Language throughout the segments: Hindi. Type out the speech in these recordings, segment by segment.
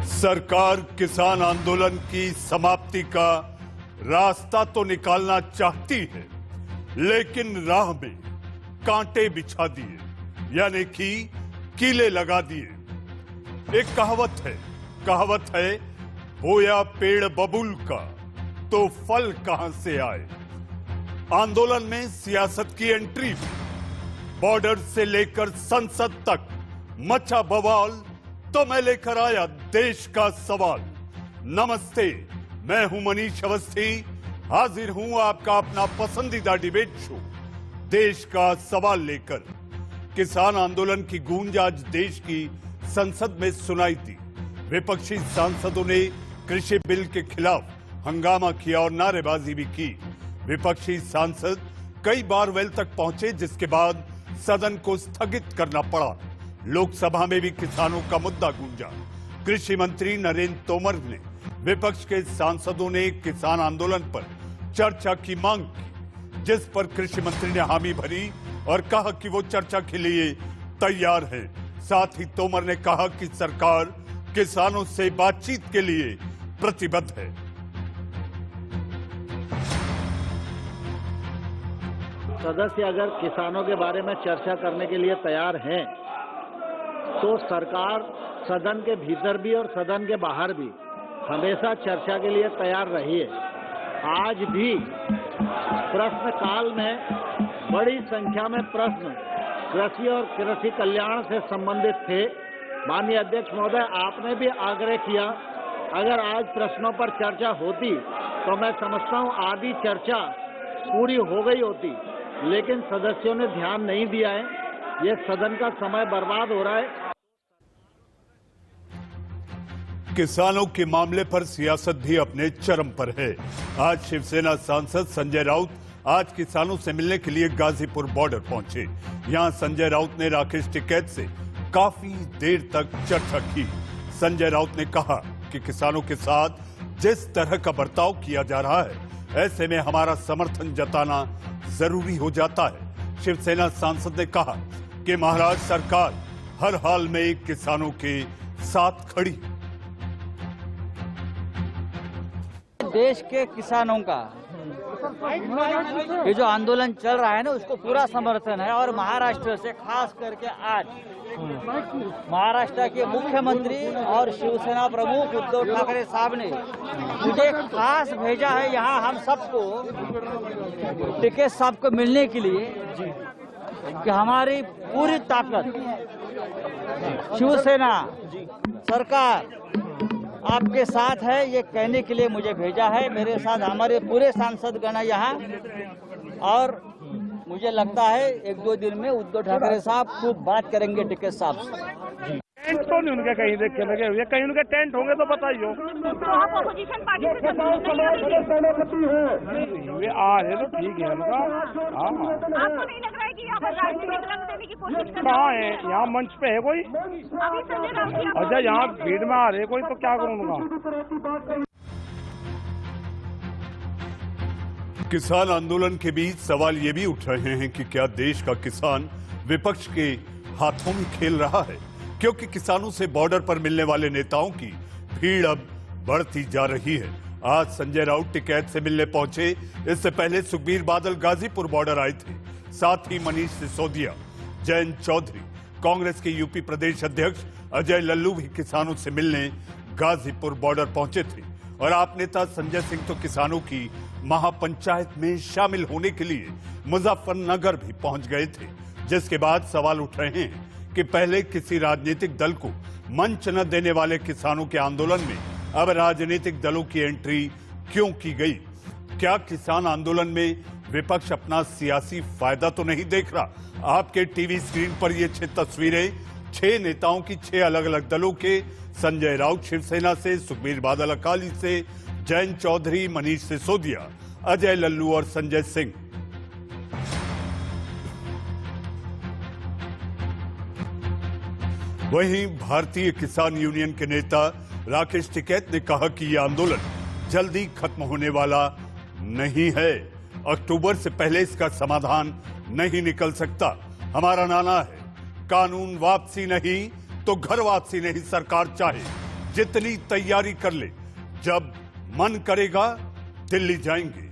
सरकार किसान आंदोलन की समाप्ति का रास्ता तो निकालना चाहती है, लेकिन राह में कांटे बिछा दिए, यानी कि कीले लगा दिए। एक कहावत है बोया पेड़ बबूल का तो फल कहां से आए। आंदोलन में सियासत की एंट्री, बॉर्डर से लेकर संसद तक मचा बवाल, तो मैं लेकर आया देश का सवाल। नमस्ते, मैं हूं मनीष अवस्थी, हाजिर हूं आपका अपना पसंदीदा डिबेट शो देश का सवाल लेकर। किसान आंदोलन की गूंज आज देश की संसद में सुनाई थी। विपक्षी सांसदों ने कृषि बिल के खिलाफ हंगामा किया और नारेबाजी भी की। विपक्षी सांसद कई बार वेल तक पहुंचे, जिसके बाद सदन को स्थगित करना पड़ा। लोकसभा में भी किसानों का मुद्दा गूंजा। कृषि मंत्री नरेंद्र तोमर ने विपक्ष के सांसदों ने किसान आंदोलन पर चर्चा की मांग की, जिस पर कृषि मंत्री ने हामी भरी और कहा कि वो चर्चा के लिए तैयार है। साथ ही तोमर ने कहा कि सरकार किसानों से बातचीत के लिए प्रतिबद्ध है। सदस्य अगर किसानों के बारे में चर्चा करने के लिए तैयार हैं, तो सरकार सदन के भीतर भी और सदन के बाहर भी हमेशा चर्चा के लिए तैयार रही है। आज भी प्रश्नकाल में बड़ी संख्या में प्रश्न कृषि और कृषि कल्याण से संबंधित थे। माननीय अध्यक्ष महोदय, आपने भी आग्रह किया, अगर आज प्रश्नों पर चर्चा होती तो मैं समझता हूं आधी चर्चा पूरी हो गई होती, लेकिन सदस्यों ने ध्यान नहीं दिया है। ये सदन का समय बर्बाद हो रहा है। किसानों के मामले पर सियासत भी अपने चरम पर है। आज शिवसेना सांसद संजय राउत आज किसानों से मिलने के लिए गाजीपुर बॉर्डर पहुंचे। यहां संजय राउत ने राकेश टिकैत से काफी देर तक चर्चा की। संजय राउत ने कहा कि किसानों के साथ जिस तरह का बर्ताव किया जा रहा है, ऐसे में हमारा समर्थन जताना जरूरी हो जाता है। शिवसेना सांसद ने कहा कि महाराष्ट्र सरकार हर हाल में किसानों के साथ खड़ी। देश के किसानों का ये जो आंदोलन चल रहा है ना, उसको पूरा समर्थन है। और महाराष्ट्र से खास करके आज महाराष्ट्र के मुख्यमंत्री और शिवसेना प्रमुख उद्धव ठाकरे साहब ने मुझे खास भेजा है यहाँ हम सबको, टिकैत साहब को मिलने के लिए, कि हमारी पूरी ताकत शिवसेना सरकार आपके साथ है, ये कहने के लिए मुझे भेजा है। मेरे साथ हमारे पूरे सांसद गण यहाँ, और मुझे लगता है एक दो दिन में उद्धव ठाकरे साहब खूब बात करेंगे टिकैत साहब से। टेंट तो नहीं उनके कहीं देखे लगे हुए, कहीं उनके टेंट होंगे तो बताइए। वे आ रहे तो ठीक है उनका। आपको नहीं लग रहा है कि यहाँ पर राजनीतिक रंग देने की कोशिश कर रहे हैं? कहाँ है? यहाँ मंच पे है कोई? अच्छा, यहाँ भीड़ में आ रहे कोई, तो क्या करूँ उनका। किसान आंदोलन के बीच सवाल ये भी उठ रहे हैं कि क्या देश का किसान विपक्ष के हाथों में खेल रहा है, क्योंकि किसानों से बॉर्डर पर मिलने वाले नेताओं की भीड़ अब बढ़ती जा रही है। आज संजय राउत टिकैत से मिलने पहुंचे। इससे पहले सुखबीर बादल गाजीपुर बॉर्डर आए थे। साथ ही मनीष सिसोदिया, जयंत चौधरी, कांग्रेस के यूपी प्रदेश अध्यक्ष अजय लल्लू भी किसानों से मिलने गाजीपुर बॉर्डर पहुंचे थे। और आप नेता संजय सिंह तो किसानों की महापंचायत में शामिल होने के लिए मुजफ्फरनगर भी पहुंच गए थे। जिसके बाद सवाल उठ रहे हैं कि पहले किसी राजनीतिक दल को मंच न देने वाले किसानों के आंदोलन में अब राजनीतिक दलों की एंट्री क्यों की गई? क्या किसान आंदोलन में विपक्ष अपना सियासी फायदा तो नहीं देख रहा? आपके टीवी स्क्रीन पर ये 6 तस्वीरें 6 नेताओं की 6 अलग अलग दलों के, संजय राउत शिवसेना से, सुखबीर बादल अकाली से, जयंत चौधरी, मनीष सिसोदिया, अजय लल्लू और संजय सिंह। वहीं भारतीय किसान यूनियन के नेता राकेश टिकैत ने कहा कि यह आंदोलन जल्दी खत्म होने वाला नहीं है। अक्टूबर से पहले इसका समाधान नहीं निकल सकता। हमारा नारा है, कानून वापसी नहीं तो घर वापसी नहीं सरकार चाहे। जितनी तैयारी कर ले, जब मन करेगा दिल्ली जाएंगे।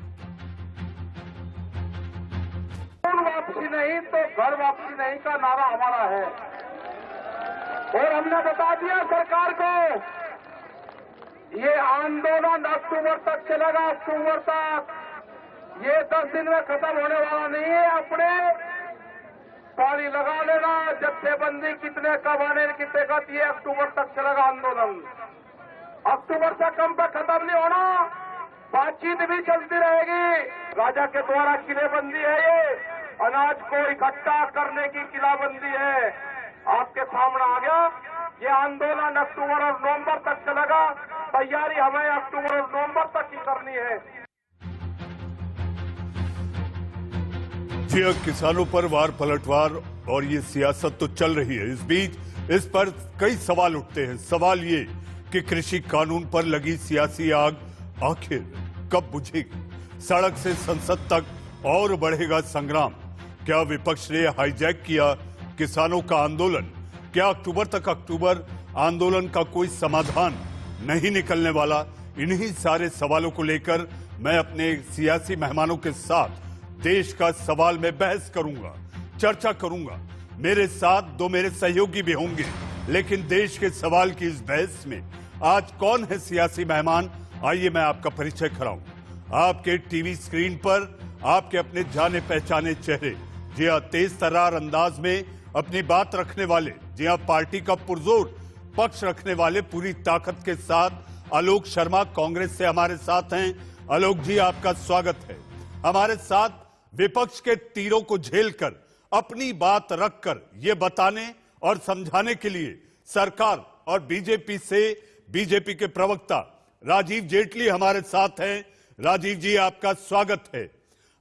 वापसी नहीं तो घर वापसी नहीं का नारा हमारा है और हमने बता दिया सरकार को, ये आंदोलन अक्टूबर तक चलेगा। अक्टूबर तक, ये 10 दिन में खत्म होने वाला नहीं है। अपने ताली लगा लेना, जत्थेबंदी कितने कब आने कितने का, ये अक्टूबर तक चलेगा आंदोलन। अक्टूबर तक हम पे खत्म नहीं होना, बातचीत भी चलती रहेगी। राजा के द्वारा किलेबंदी है, ये अनाज को इकट्ठा करने की किलाबंदी है। आपके सामने आ गया। ये आंदोलन अक्टूबर और नवंबर तक चलेगा। तैयारी हमें अक्टूबर और नवंबर तक ही करनी है। जी, किसानों पर वार पलटवार और ये सियासत तो चल रही है। इस बीच इस पर कई सवाल उठते हैं। सवाल ये कि कृषि कानून पर लगी सियासी आग आखिर कब बुझेगी? सड़क से संसद तक और बढ़ेगा संग्राम। क्या विपक्ष ने हाईजैक किया किसानों का आंदोलन? क्या अक्टूबर आंदोलन का कोई समाधान नहीं निकलने वाला? इन्हीं सारे सवालों को लेकर मैं अपने सियासी मेहमानों के साथ देश का सवाल में बहस करूंगा, चर्चा करूंगा। मेरे साथ दो मेरे सहयोगी भी होंगे, लेकिन देश के सवाल की इस बहस में आज कौन है सियासी मेहमान, आइए मैं आपका परिचय कराऊं। आपके टीवी स्क्रीन पर आपके अपने जाने पहचाने चेहरे, जी हाँ, तेज तर्रार अंदाज में अपनी बात रखने वाले, जी हाँ, पार्टी का पुरजोर पक्ष रखने वाले, पूरी ताकत के साथ आलोक शर्मा कांग्रेस से हमारे साथ हैं। आलोक जी, आपका स्वागत है। हमारे साथ विपक्ष के तीरों को झेलकर अपनी बात रखकर ये बताने और समझाने के लिए सरकार और बीजेपी के प्रवक्ता राजीव जेटली हमारे साथ हैं। राजीव जी, आपका स्वागत है।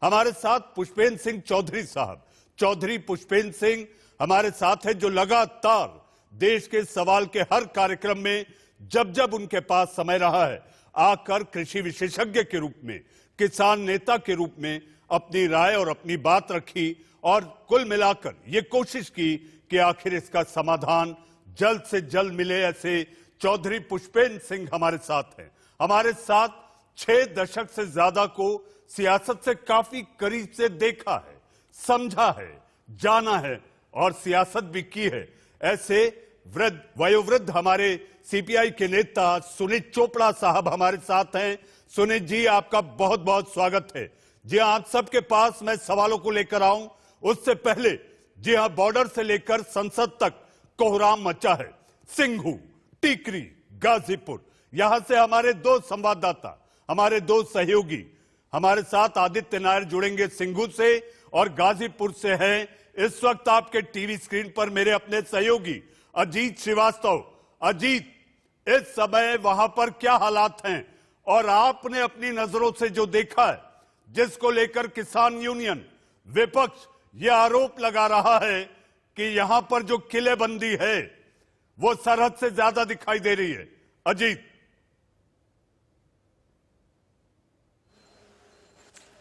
हमारे साथ पुष्पेंद्र सिंह चौधरी साहब, चौधरी पुष्पेंद्र सिंह हमारे साथ हैं, जो लगातार देश के सवाल के हर कार्यक्रम में जब जब उनके पास समय रहा है, आकर कृषि विशेषज्ञ के रूप में, किसान नेता के रूप में अपनी राय और अपनी बात रखी और कुल मिलाकर ये कोशिश की कि आखिर इसका समाधान जल्द से जल्द मिले। ऐसे चौधरी पुष्पेंद्र सिंह हमारे साथ हैं। हमारे साथ 6 दशक से ज्यादा को सियासत से काफी करीब से देखा है, समझा है, जाना है और सियासत भी की है, ऐसे वयोवृद्ध हमारे सीपीआई के नेता सुनीत चोपड़ा साहब हमारे साथ हैं। सुनीत जी, आपका बहुत बहुत स्वागत है। जी हाँ, आप सबके पास मैं सवालों को लेकर आऊं उससे पहले, जी हाँ, बॉर्डर से लेकर संसद तक कोहराम मचा है। सिंघू, टीकरी, गाजीपुर, यहां से हमारे 2 संवाददाता, हमारे 2 सहयोगी हमारे साथ आदित्य नायर जुड़ेंगे सिंघू से और गाजीपुर से हैं इस वक्त आपके टीवी स्क्रीन पर मेरे अपने सहयोगी अजीत श्रीवास्तव। अजीत, इस समय वहां पर क्या हालात हैं और आपने अपनी नजरों से जो देखा है, जिसको लेकर किसान यूनियन, विपक्ष यह आरोप लगा रहा है कि यहां पर जो किलेबंदी है वो सरहद से ज्यादा दिखाई दे रही है। अजीत।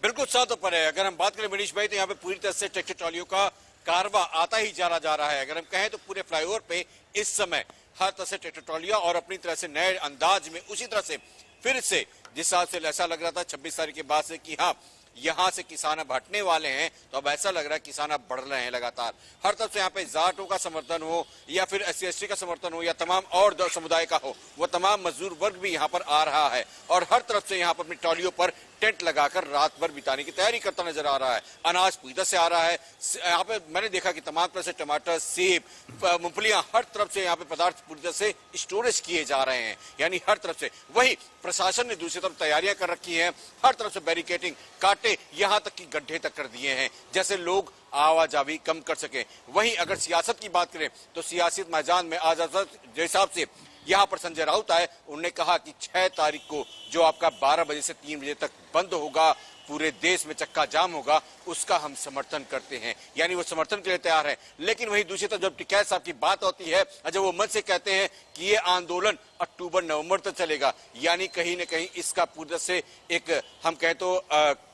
बिल्कुल सातों पर है। अगर हम बात करें मनीष भाई, तो यहाँ पे पूरी तरह से ट्रैक्टर ट्रॉलियों का कारवा आता ही जा रहा है। अगर हम कहें तो पूरे फ्लाईओवर पे इस समय हर तरह से ट्रैक्टर ट्रॉलियां और अपनी तरह से नए अंदाज में उसी तरह से फिर से, जिस हिसाब से ऐसा लग रहा था 26 तारीख के बाद से कि हाँ यहां से किसान अब हटने वाले हैं, तो अब ऐसा लग रहा है किसान अब बढ़ रहे हैं लगातार। हर तरफ से यहाँ पे जाटों का समर्थन हो या फिर SC/ST का समर्थन हो या तमाम और समुदाय का हो, वो तमाम मजदूर वर्ग भी यहाँ पर आ रहा है और हर तरफ से यहाँ पर अपनी ट्रॉलियों पर टेंट लगाकर रात भर बिताने की तैयारी करता नजर आ रहा है। अनाज पूरी से आ रहा है। यहाँ पे मैंने देखा कि तमाम तरह से टमाटर, सेब, मूंगफलियां, हर तरफ से यहाँ पे पदार्थ पूरी तरह से स्टोरेज किए जा रहे हैं, यानी हर तरफ से। वही प्रशासन ने दूसरी तरफ तैयारियां कर रखी हैं, हर तरफ से बैरिकेटिंग, कांटे, यहां तक कि गड्ढे तक कर दिए हैं, जैसे लोग आवाजाही कम कर सके। वहीं अगर सियासत की बात करें तो सियासी मैदान में आज जिस हिसाब से यहाँ पर संजय राउत आए, उन्होंने कहा कि 6 तारीख को जो आपका 12 बजे से 3 बजे तक बंद होगा, पूरे देश में चक्का जाम होगा, उसका हम समर्थन करते हैं, यानी वो समर्थन के लिए तैयार है। लेकिन वहीं दूसरी तरफ जब टिकैत साहब की बात होती है, जब वो मन से कहते हैं कि ये आंदोलन अक्टूबर-नवंबर तक चलेगा, यानी कहीं न कहीं इसका पूरी तरह से एक हम कहें तो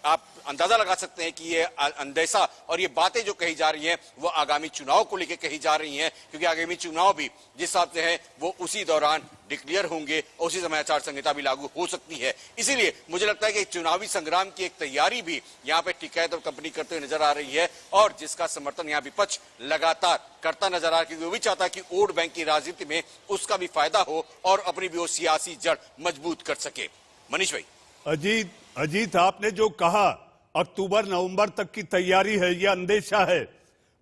आप अंदाजा लगा सकते हैं कि ये अंदेशा और ये बातें जो कही जा रही हैं वो आगामी चुनाव को लेकर कही जा रही हैं, क्योंकि आगामी चुनाव भी जिस हिसाब से है वो उसी दौरान डिक्लेयर होंगे, उसी समय आचार संहिता भी लागू हो सकती है। इसीलिए मुझे लगता है कि चुनावी संग्राम की एक तैयारी भी यहाँ पे टिकैत और कंपनी करते हुए नजर आ रही है, और जिसका समर्थन यहाँ विपक्ष लगातार करता नजर आ रहा है, क्योंकि वो भी चाहता है कि वोट बैंक की राजनीति में उसका भी फायदा हो और अपनी भी वो सियासी जड़ मजबूत कर सके। मनीष भाई। अजीत, आपने जो कहा अक्टूबर नवंबर तक की तैयारी है, यह अंदेशा है।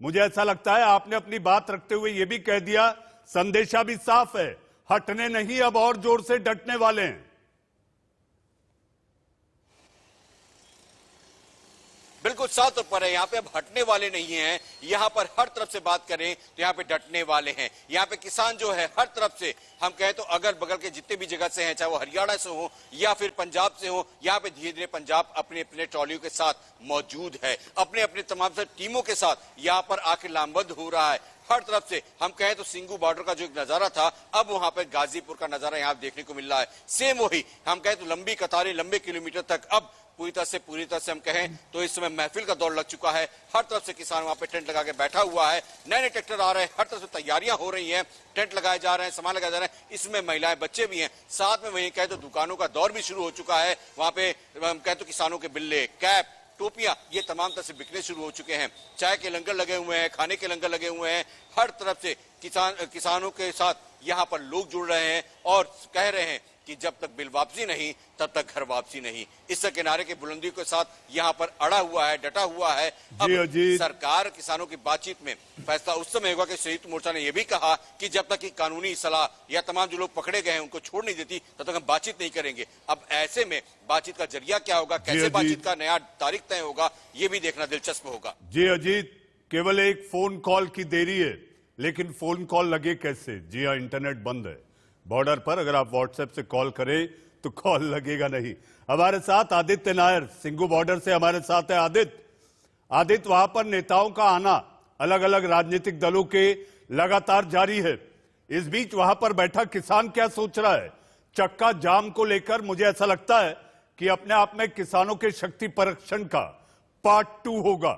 मुझे ऐसा लगता है आपने अपनी बात रखते हुए यह भी कह दिया, संदेशा भी साफ है, हटने नहीं, अब और जोर से डटने वाले हैं। बिल्कुल साफ तौर पर है, यहाँ पे अब हटने वाले नहीं हैं। यहाँ पर हर तरफ से बात करें तो यहाँ पे डटने वाले हैं। यहाँ पे किसान जो है हर तरफ से, हम कहें तो अगल बगल के जितने भी जगह से हैं, चाहे वो हरियाणा से हो या फिर पंजाब से हो, यहाँ पे धीरे धीरे पंजाब अपने अपने ट्रॉलियों के साथ मौजूद है, अपने अपने तमाम टीमों के साथ यहाँ पर आके लामबंद हो रहा है। हर तरफ से हम कहें तो सिंगू बॉर्डर का जो एक नजारा था, अब वहां पर गाजीपुर का नजारा यहाँ देखने को मिल रहा है। सेम वही, हम कहें तो लंबी कतारें लंबे किलोमीटर तक अब पूरी तरह से हम कहें तो इस समय महफिल का दौर लग चुका है। हर तरफ से किसान वहां पे टेंट लगा के बैठा हुआ है, नए नए ट्रैक्टर आ रहे हैं, हर तरफ से तैयारियां हो रही हैं, टेंट लगाए जा रहे हैं, सामान लगाए जा रहे हैं, इसमें महिलाएं बच्चे भी हैं, साथ में वहीं कहे तो दुकानों का दौर भी शुरू हो चुका है। वहां पे हम कहें तो किसानों के बिल्ले, कैप, टोपियां, ये तमाम तरह से बिकने शुरू हो चुके हैं। चाय के लंगर लगे हुए हैं, खाने के लंगर लगे हुए हैं, हर तरफ से किसानों के साथ यहाँ पर लोग जुड़ रहे हैं और कह रहे हैं कि जब तक बिल वापसी नहीं तब तक घर वापसी नहीं। इस किनारे की बुलंदी के साथ यहाँ पर अड़ा हुआ है, डटा हुआ है। अब सरकार किसानों की बातचीत में फैसला उस समय होगा कि संयुक्त मोर्चा ने यह भी कहा कि जब तक कि कानूनी सलाह या तमाम जो लोग पकड़े गए हैं उनको छोड़ नहीं देती तब तक हम बातचीत नहीं करेंगे। अब ऐसे में बातचीत का जरिया क्या होगा, कैसे बातचीत का नया तारीख तय होगा, ये भी देखना दिलचस्प होगा। जी अजीत, केवल एक फोन कॉल की देरी है, लेकिन फोन कॉल लगे कैसे? जी हाँ, इंटरनेट बंद है बॉर्डर पर, अगर आप व्हाट्सएप से कॉल करें तो कॉल लगेगा नहीं। हमारे साथ आदित्य नायर सिंगू बॉर्डर से हमारे साथ है। आदित्य, वहां पर नेताओं का आना अलग अलग राजनीतिक दलों के लगातार जारी है। इस बीच वहां पर बैठा किसान क्या सोच रहा है? चक्का जाम को लेकर मुझे ऐसा लगता है कि अपने आप में किसानों के शक्ति परीक्षण का पार्ट 2 होगा।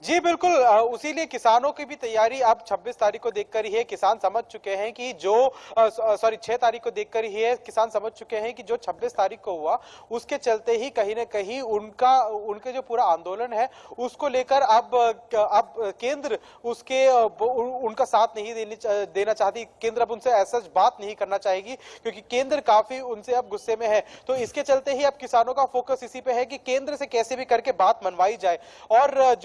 जी बिल्कुल, उसी लिए किसानों की भी तैयारी अब 26 तारीख को देखकर ही है। किसान समझ चुके हैं कि जो 6 तारीख को देखकर ही है, किसान समझ चुके हैं कि जो 26 तारीख को हुआ उसके चलते ही कहीं ना कहीं उनके जो पूरा आंदोलन है उसको लेकर अब केंद्र उनका साथ नहीं देना चाहती। केंद्र अब उनसे ऐसा बात नहीं करना चाहेगी क्योंकि केंद्र काफी उनसे अब गुस्से में है। तो इसके चलते ही अब किसानों का फोकस इसी पे है कि केंद्र से कैसे भी करके बात मनवाई जाए। और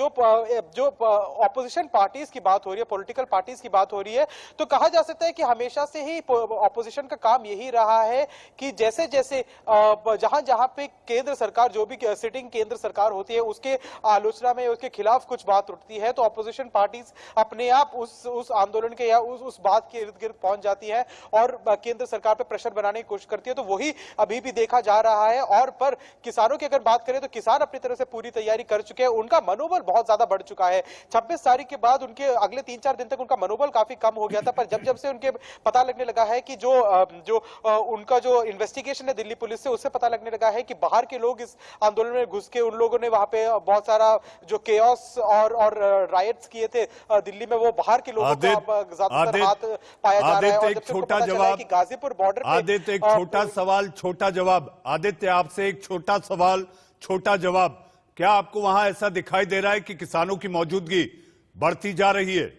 जो ऑपोजिशन पार्टीज की बात हो रही है, पॉलिटिकल पार्टीज की बात हो रही है, तो कहा जा सकता है कि हमेशा से ही ऑपोजिशन का काम यही रहा है कि जैसे जैसे जहां पे केंद्र सरकार, जो भी सिटिंग केंद्र सरकार होती है, उसके आलोचना में उसके खिलाफ कुछ बात उठती है तो ऑपोजिशन पार्टीज अपने आप उस आंदोलन के या उस बात के इर्द गिर्द पहुंच जाती है और केंद्र सरकार पर प्रेशर बनाने की कोशिश करती है। तो वही अभी भी देखा जा रहा है। और पर किसानों की अगर बात करें तो किसान अपनी तरफ से पूरी तैयारी कर चुके हैं। उनका मनोबल बहुत ज्यादा बढ़ चुका है। 26 तारीख के बाद उनके अगले 3-4 दिन तक उनका मनोबल काफी कम हो गया था, पर जब से उनके पता लगने लगा है कि उनका जो इन्वेस्टिगेशन है दिल्ली पुलिस से, उससे पता लगने लगा है कि बाहर के लोग इस आंदोलन में घुस के उन लोगों ने वहां पे बहुत सारा जो केओस और राइट्स किए थे दिल्ली में, वो बाहर के लोगों का ज्यादातर हाथ पाया जा रहा है। और एक छोटा जवाब कि गाजीपुर बॉर्डर पे आदित्य, एक छोटा सवाल छोटा जवाब। आदित्य, आपसे एक छोटा सवाल छोटा जवाब। क्या आपको वहां ऐसा दिखाई दे रहा है कि किसानों की मौजूदगी बढ़ती जा रही है?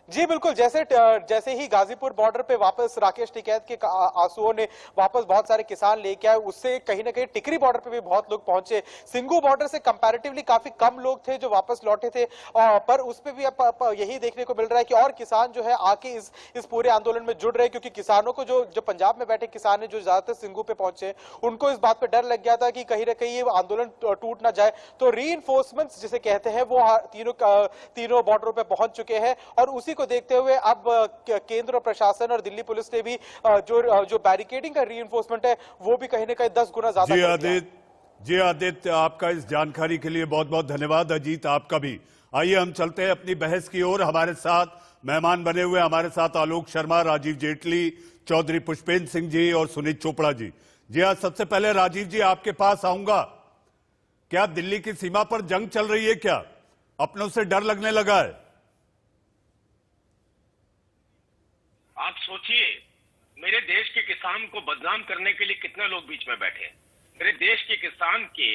जी बिल्कुल, जैसे ही गाजीपुर बॉर्डर पे वापस राकेश टिकैत के आंसुओं ने वापस बहुत सारे किसान लेके आए, उससे कहीं ना कहीं टिकरी बॉर्डर पे भी बहुत लोग पहुंचे। सिंगू बॉर्डर से कंपैरेटिवली काफी कम लोग थे जो वापस लौटे थे, पर उस पे भी अब यही देखने को मिल रहा है कि और किसान जो है आके इस पूरे आंदोलन में जुड़ रहे हैं। क्योंकि किसानों को जो पंजाब में बैठे किसान है, जो ज्यादातर सिंगू पे पहुंचे, उनको इस बात पे डर लग गया था कि कहीं ना कहीं ये आंदोलन टूट ना जाए। तो रीइंफोर्समेंट्स जिसे कहते हैं वो तीनों बॉर्डरों पे पहुंच चुके हैं। और उसी को देखते हुए अब केंद्र और प्रशासन और दिल्ली पुलिस ने भी जो बैरिकेडिंग का रीइंफोर्समेंट है वो भी कहीं ना कहीं 10 गुना ज्यादा। जी आदित्य, आपका इस जानकारी के लिए बहुत बहुत धन्यवाद। अजीत, आपका भी। आइए हम चलते हैं अपनी बहस की ओर। हमारे साथ मेहमान बने हुए हमारे साथ आलोक शर्मा, राजीव जेटली, चौधरी पुष्पेंद्र सिंह जी और सुनीत चोपड़ा जी। जी हाँ, सबसे पहले राजीव जी आपके पास आऊंगा। क्या दिल्ली की सीमा पर जंग चल रही है? क्या अपनों से डर लगने लगा है? आप सोचिए, मेरे देश के किसान को बदनाम करने के लिए कितने लोग बीच में बैठे हैं। मेरे देश के किसान के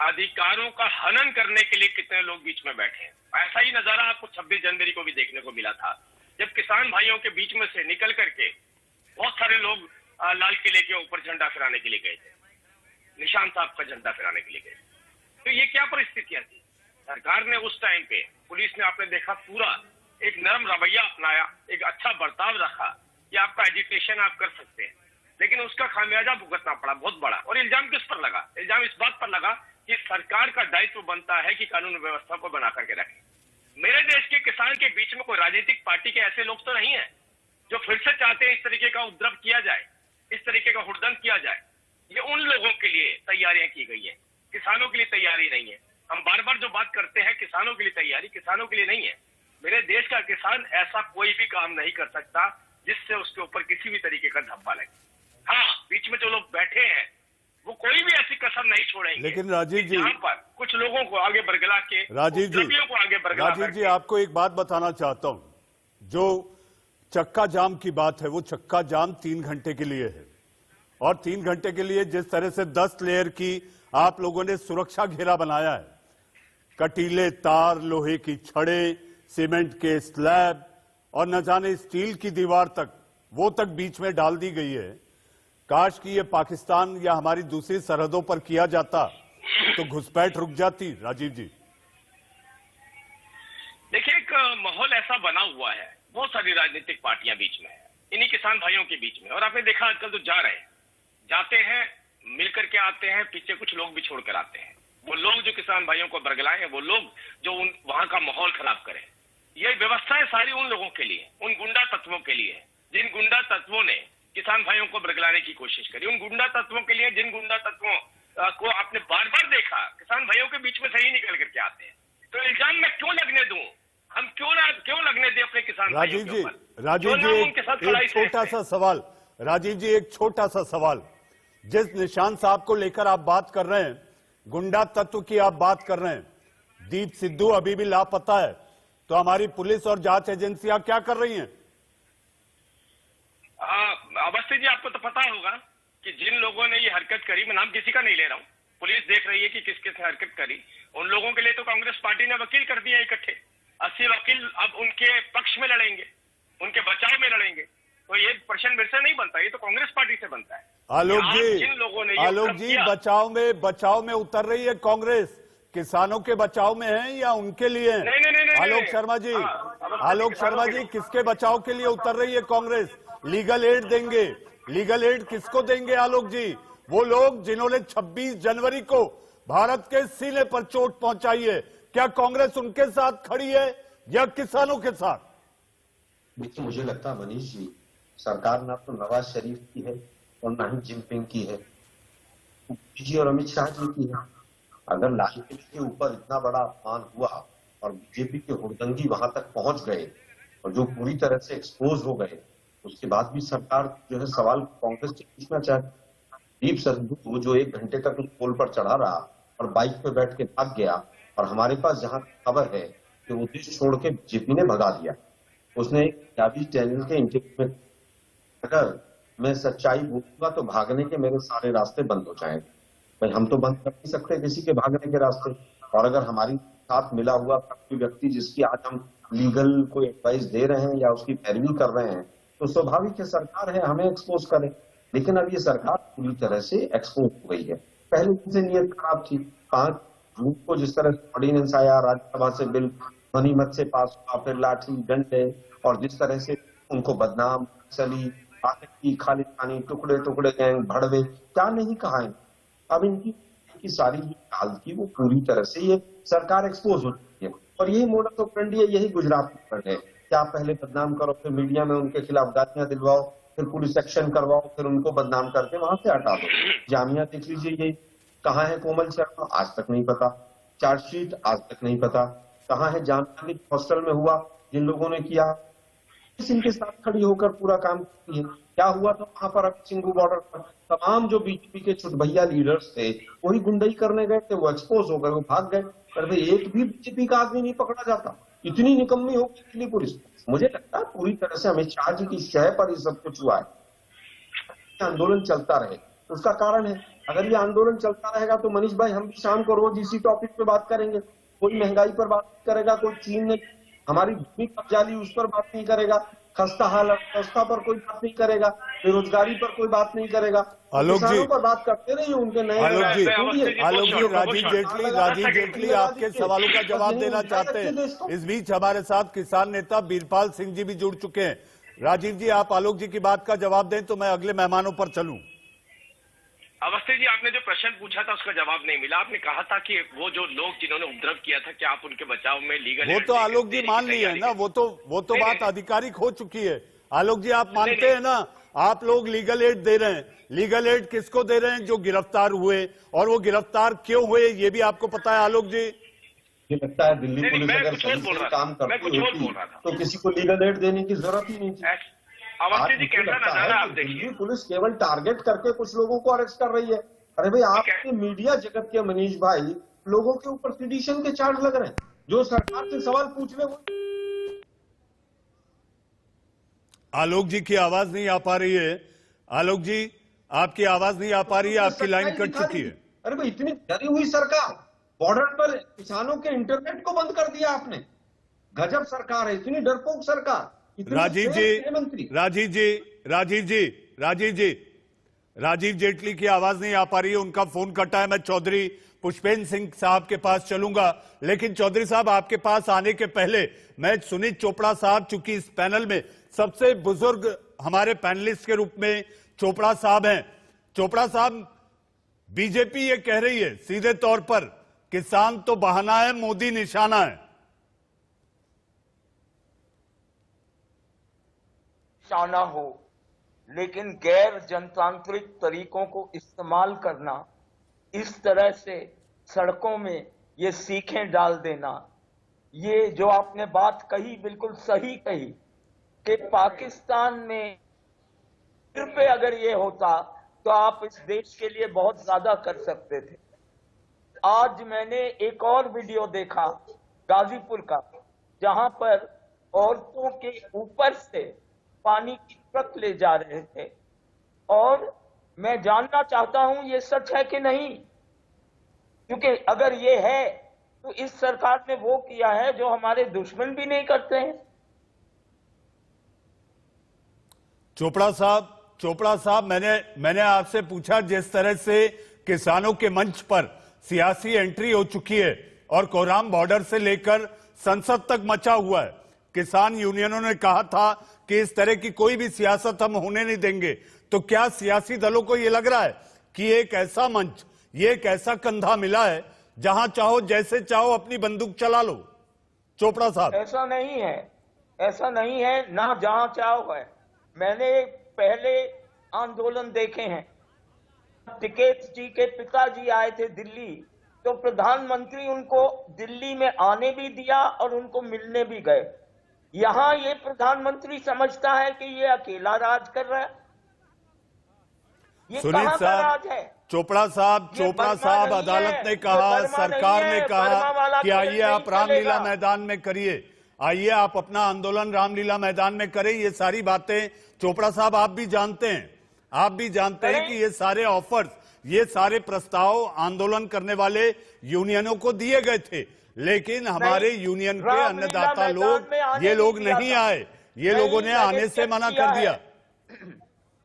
अधिकारों का हनन करने के लिए कितने लोग बीच में बैठे हैं। ऐसा ही नजारा आपको 26 जनवरी को भी देखने को मिला था, जब किसान भाइयों के बीच में से निकल करके बहुत सारे लोग लाल किले के ऊपर झंडा फहराने के लिए गए थे, निशान साहब का झंडा फहराने के लिए गए। तो ये क्या परिस्थितियां थी? सरकार ने उस टाइम पे, पुलिस ने आपने देखा पूरा एक नरम रवैया अपनाया, एक अच्छा बर्ताव रखा कि आपका एजुटेशन आप कर सकते हैं, लेकिन उसका खामियाजा भुगतना पड़ा बहुत बड़ा। और इल्जाम किस पर लगा? इल्जाम इस बात पर लगा कि सरकार का दायित्व बनता है कि कानून व्यवस्था को बना करके रखे। मेरे देश के किसान के बीच में कोई राजनीतिक पार्टी के ऐसे लोग तो नहीं है जो फिर से चाहते हैं इस तरीके का उपद्रव किया जाए, इस तरीके का हुड़दंग किया जाए। ये उन लोगों के लिए तैयारियां की गई है, किसानों के लिए तैयारी नहीं है। हम बार बार जो बात करते हैं किसानों के लिए तैयारी, किसानों के लिए नहीं है। मेरे देश का किसान ऐसा कोई भी काम नहीं कर सकता जिससे उसके ऊपर किसी भी तरीके का धब्बा लगे। हाँ, बीच में जो लोग बैठे हैं वो कोई भी ऐसी कसर नहीं छोड़ेंगे। लेकिन राजीव जी, यहाँ पर कुछ लोगों को आगे बरगला के, राजीव जी आपको एक बात बताना चाहता हूं, जो चक्का जाम की बात है वो चक्का जाम 3 घंटे के लिए है, और 3 घंटे के लिए जिस तरह से 10 लेयर की आप लोगों ने सुरक्षा घेरा बनाया है, कटीले तार, लोहे की छड़ें, सीमेंट के स्लैब और न जाने स्टील की दीवार तक, वो तक बीच में डाल दी गई है। काश कि ये पाकिस्तान या हमारी दूसरी सरहदों पर किया जाता तो घुसपैठ रुक जाती। राजीव जी देखिए, एक माहौल ऐसा बना हुआ है, बहुत सारी राजनीतिक पार्टियां बीच में है, इन्हीं किसान भाइयों के बीच में। और आपने देखा आजकल तो जाते हैं, मिलकर के आते हैं, पीछे कुछ लोग भी छोड़ कर आते हैं। वो लोग जो किसान भाइयों को बरगलाए हैं, वो लोग जो वहां का माहौल खराब करें। ये व्यवस्थाएं सारी उन लोगों के लिए, उन गुंडा तत्वों के लिए, जिन गुंडा तत्वों ने किसान भाइयों को बरगलाने की कोशिश करी, उन गुंडा तत्वों के लिए जिन गुंडा तत्वों को आपने बार बार देखा किसान भाइयों के बीच में से ही निकल करके आते हैं। तो इल्जाम मैं क्यों लगने दूं? हम क्यों लगने दें अपने किसान भाइयों के ऊपर? राजीव जी एक छोटा सा सवाल, राजीव जी एक छोटा सा सवाल, जिस निशान साहब को लेकर आप बात कर रहे हैं, गुंडा तत्व की आप बात कर रहे हैं, दीप सिद्धू अभी भी लापता है, तो हमारी पुलिस और जांच एजेंसियां क्या कर रही हैं? अवस्थी जी, आपको तो पता होगा कि जिन लोगों ने ये हरकत करी, मैं नाम किसी का नहीं ले रहा हूँ, पुलिस देख रही है कि किस किस ने हरकत करी। उन लोगों के लिए तो कांग्रेस पार्टी ने वकील कर दिया इकट्ठे, 80 वकील अब उनके पक्ष में लड़ेंगे, उनके बचाव में लड़ेंगे। तो ये प्रश्न मेरे से नहीं बनता, ये तो कांग्रेस पार्टी से बनता है। आलोक जी बचाव में उतर रही है कांग्रेस, किसानों के बचाव में है या उनके लिए? नहीं, आलोक शर्मा जी किसके बचाव के लिए उतर रही है कांग्रेस? लीगल एड देंगे, लीगल एड किसको देंगे आलोक जी? वो लोग जिन्होंने 26 जनवरी को भारत के सीने पर चोट पहुंचाई है, क्या कांग्रेस उनके साथ खड़ी है या किसानों के साथ? देखिए, मुझे लगता है मनीष जी, सरकार ना तो नवाज शरीफ की है और ना ही जिनपिंग की है, जी और अमित शाह जी की है। अगर लाल किले के ऊपर इतना बड़ा अपमान हुआ और बीजेपी के हुड़दंगी वहां तक पहुंच गए और जो पूरी तरह से एक्सपोज हो गए, उसके बाद भी सरकार जो है सवाल कांग्रेस से पूछना चाहती। दीप सिद्धू जो 1 घंटे तक उस पोल पर चढ़ा रहा और बाइक पे बैठ के भाग गया, और हमारे पास जहां खबर है कि वो देश छोड़ के बीजेपी ने भगा दिया। उसने पंजाबी चैनल के इंटरव्यू में, अगर मैं सच्चाई बोलूंगा तो भागने के मेरे सारे रास्ते बंद हो जाएंगे। भाई, हम तो बंद कर नहीं सकते किसी के भागने के रास्ते, और अगर हमारी साथ मिला हुआ कोई व्यक्ति जिसकी आज हम लीगल कोई एडवाइस दे रहे हैं या उसकी पैरवी कर रहे हैं, तो स्वाभाविक है सरकार है हमें एक्सपोज करे। लेकिन अब ये सरकार पूरी तरह से एक्सपोज हो गई है। पहले से नीयत खराब थी। 5 जून को जिस तरह ऑर्डिनेंस आया, राज्यसभा से बिल ध्वनिमत से पास हुआ, फिर लाठी डंडे, और जिस तरह से उनको बदनाम, चली आतंकी, खालिस्तानी, टुकड़े टुकड़े गैंग, भड़वे, क्या नहीं कहा है। अब इनकी सारी चाल थी वो पूरी तरह से ये सरकार एक्सपोज हो चुकी है। और यही मोडस ऑपरेंडी है, यही गुजरात में है कि आप पहले बदनाम करो, फिर मीडिया में उनके खिलाफ गालियां दिलवाओ, फिर पुलिस एक्शन करवाओ, फिर उनको बदनाम करके वहां से हटा दो। जामिया देख लीजिए, ये कहाँ है कोमल शर्मा, आज तक नहीं पता। चार्जशीट आज तक नहीं पता कहाँ है। जामिया के हॉस्टल में हुआ जिन लोगों ने किया, इनके साथ खड़ी होकर पूरा काम की है। क्या हुआ था वहां पर सिंघू बॉर्डर पर? तमाम जो बीजेपी के चुटभैया लीडर्स थे वही गुंडई करने गए थे, वो एक्सपोज हो गए, वो भाग गए। पर भाई एक भी बीजेपी का आदमी नहीं पकड़ा जाता, इतनी निकम्मी होगी दिल्ली पुलिस। मुझे लगता है पूरी तरह से अमित शाह जी की शय पर ये सब कुछ हुआ है। आंदोलन चलता रहे उसका कारण है, अगर ये आंदोलन चलता रहेगा तो मनीष भाई हम भी शाम को रोज इसी टॉपिक पे बात करेंगे। कोई महंगाई पर बात करेगा, कोई चीन ने हमारी भूमि कब्जा ली उस पर बात नहीं करेगा, खस्ता हाल अवस्था पर कोई बात नहीं करेगा, बेरोजगारी पर कोई बात नहीं करेगा। आलोक जी किसानों पर बात करते रहिए, उनके नए आलोक जी राजीव राजीव जेटली आपके सवालों का जवाब देना चाहते हैं। इस बीच हमारे साथ किसान नेता बीरपाल सिंह जी भी जुड़ चुके हैं। राजीव जी, आप आलोक जी की बात का जवाब दें तो मैं अगले मेहमानों पर चलूं। अवस्थी जी, आपने जो प्रश्न पूछा था उसका जवाब नहीं मिला। आपने कहा था कि वो जो लोग जिन्होंने उपद्रव किया था, क्या आप उनके बचाव में लीगल वो तो आलोक जी मान लिए है ना, वो तो बात आधिकारिक हो चुकी है। आलोक जी आप मानते हैं ना, आप लोग लीगल एड दे रहे हैं। लीगल एड किसको दे रहे हैं? जो गिरफ्तार हुए, और वो गिरफ्तार क्यों हुए ये भी आपको पता है आलोक जी? ये लगता है दिल्ली पुलिस अगर सही से काम करती होती तो किसी को लीगल एड देने की जरूरत ही नहीं थी। अवस्थी जी, कैसा नजारा आप देखिए, दिल्ली पुलिस केवल टारगेट करके कुछ लोगों को अरेस्ट कर रही है। अरे भाई, आपके मीडिया जगत के मनीष भाई लोगों के ऊपर सिडिशन के चार्ज लग रहे हैं, जो सरकार से सवाल पूछ रहे वो। आलोक जी की आवाज नहीं आ पा रही है। आलोक जी आपकी आवाज नहीं आ पा रही है, आपकी लाइन कट चुकी है। अरे भाई, इतनी डरी हुई सरकार, बॉर्डर पर किसानों के इंटरनेट को बंद कर दिया आपने। गजब सरकार है, इतनी डरपोक सरकार। राजीव जेटली की आवाज नहीं आ पा रही है, उनका फोन कटा है। मैं चौधरी पुष्पेंद्र सिंह साहब के पास चलूंगा, लेकिन चौधरी साहब आपके पास आने के पहले मैं सुनीत चोपड़ा साहब, चूंकि इस पैनल में सबसे बुजुर्ग हमारे पैनलिस्ट के रूप में चोपड़ा साहब हैं। चोपड़ा साहब, बीजेपी ये कह रही है सीधे तौर पर, किसान तो बहाना है, मोदी निशाना है। निशाना हो, लेकिन गैर जनतांत्रिक तरीकों को इस्तेमाल करना, इस तरह से सड़कों में ये सीखें डाल देना, ये जो आपने बात कही बिल्कुल सही कही कि पाकिस्तान में फिर पे अगर ये होता तो आप इस देश के लिए बहुत ज्यादा कर सकते थे। आज मैंने एक और वीडियो देखा गाजीपुर का, जहां पर औरतों के ऊपर से पानी की ट्रक ले जा रहे थे, और मैं जानना चाहता हूं ये सच है कि नहीं, क्योंकि अगर ये है तो इस सरकार ने वो किया है जो हमारे दुश्मन भी नहीं करते हैं। चोपड़ा साहब, मैंने आपसे पूछा, जिस तरह से किसानों के मंच पर सियासी एंट्री हो चुकी है और कोराम बॉर्डर से लेकर संसद तक मचा हुआ है, किसान यूनियनों ने कहा था कि इस तरह की कोई भी सियासत हम होने नहीं देंगे, तो क्या सियासी दलों को यह लग रहा है कि एक ऐसा मंच, ये एक ऐसा कंधा मिला है जहां चाहो जैसे चाहो अपनी बंदूक चला लो? चोपड़ा साहब, ऐसा नहीं है ना, जहां चाहो है। मैंने पहले आंदोलन देखे हैं, टिकैत जी के पिताजी आए थे दिल्ली, तो प्रधानमंत्री उनको दिल्ली में आने भी दिया और उनको मिलने भी गए। यहां ये प्रधानमंत्री समझता है कि ये अकेला राज कर रहा है। ये कहां का राज है? चोपड़ा साहब, अदालत ने कहा, सरकार ने कहा कि आइए आप रामलीला मैदान में करिए, आइए आप अपना आंदोलन रामलीला मैदान में करें। ये सारी बातें चोपड़ा साहब आप भी जानते हैं कि ये सारे ऑफर्स, ये सारे प्रस्ताव आंदोलन करने वाले यूनियनों को दिए गए थे, लेकिन हमारे यूनियन के अन्नदाता लोग, ये लोग नहीं आए, ये लोगों ने आने से मना कर दिया।